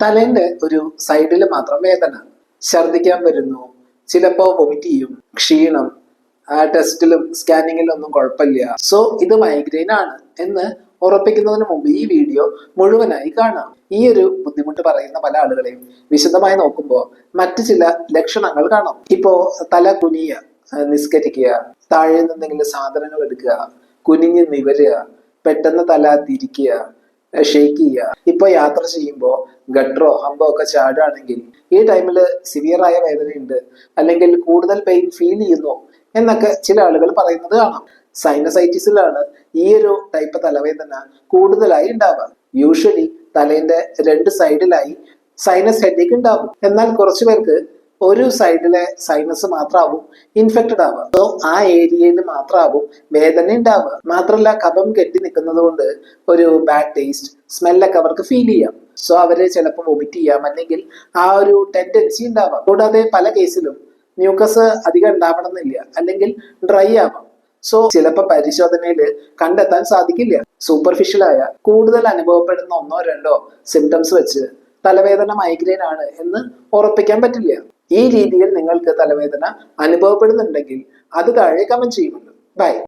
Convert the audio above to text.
തലേന്റെ ഒരു സൈഡിൽ മാത്രം വേദന, ഛർദിക്കാൻ വരുന്നു, ചിലപ്പോ വൊമിറ്റ് ചെയ്യും, ക്ഷീണം, ടെസ്റ്റിലും സ്കാനിങ്ങിലും ഒന്നും കുഴപ്പമില്ല, സോ ഇത് മൈഗ്രെയിൻ ആണ് എന്ന് ഉറപ്പിക്കുന്നതിന് മുമ്പ് ഈ വീഡിയോ മുഴുവനായി കാണാം. ഈ ഒരു ബുദ്ധിമുട്ട് പറയുന്ന പല ആളുകളെയും വിശദമായി നോക്കുമ്പോൾ മറ്റു ചില ലക്ഷണങ്ങൾ കാണാം. ഇപ്പോ തല കുനിയുക, നിസ്കരിക്കുക, താഴെ നിന്നെങ്കിലും സാധനങ്ങൾ എടുക്കുക, കുനിഞ്ഞ് നിവരുക, പെട്ടെന്ന് തല തിരിക്കുക, ഷേക്ക് ചെയ്യുക. ഇപ്പൊ യാത്ര ചെയ്യുമ്പോൾ ഗട്ടറോ ഹമ്പോ ഒക്കെ ചാടുകയാണെങ്കിൽ ഈ ടൈമിൽ സിവിയറായ വേദനയുണ്ട് അല്ലെങ്കിൽ കൂടുതൽ പെയിൻ ഫീൽ ചെയ്യുന്നു എന്നൊക്കെ ചില ആളുകൾ പറയുന്നത് കാണാം. സൈനസൈറ്റിസിലാണ് ഈ ഒരു ടൈപ്പ് തലവേദന കൂടുതലായി ഉണ്ടാവുക. യൂഷ്വലി തലേന്റെ രണ്ട് സൈഡിലായി സൈനസ് ഹെഡേക്ക് ഉണ്ടാവും. എന്നാൽ കുറച്ചു പേർക്ക് ഒരു സൈഡിലെ സൈനസ് മാത്രമാവും ഇൻഫെക്റ്റഡ് ആവുക. സോ ആ ഏരിയയിൽ മാത്രമാവും വേദന ഉണ്ടാവുക. മാത്രമല്ല കഫം കെട്ടി നിൽക്കുന്നത് കൊണ്ട് ഒരു ബാഡ് ടേസ്റ്റ്, സ്മെല്ലൊക്കെ അവർക്ക് ഫീൽ ചെയ്യാം. സോ അവര് ചിലപ്പോൾ വൊമിറ്റ് ചെയ്യാം, അല്ലെങ്കിൽ ആ ഒരു ടെൻഡൻസി ഉണ്ടാവാം. കൂടാതെ പല കേസിലും മ്യൂക്കസ് അധികം ഉണ്ടാവണമെന്നില്ല, അല്ലെങ്കിൽ ഡ്രൈ ആവാം. സോ ചിലപ്പോൾ പരിശോധനയിൽ കണ്ടെത്താൻ സാധിക്കില്ല. സൂപ്പർഫിഷ്യലായ കൂടുതൽ അനുഭവപ്പെടുന്ന ഒന്നോ രണ്ടോ സിംറ്റംസ് വെച്ച് തലവേദന മൈഗ്രെയിൻ ആണ് എന്ന് ഉറപ്പിക്കാൻ പറ്റില്ല. ഈ രീതിയിൽ നിങ്ങൾക്ക് തലവേദന അനുഭവപ്പെടുന്നുണ്ടെങ്കിൽ അത് താഴെ കമന്റ് ചെയ്യുമല്ലോ. ബൈ.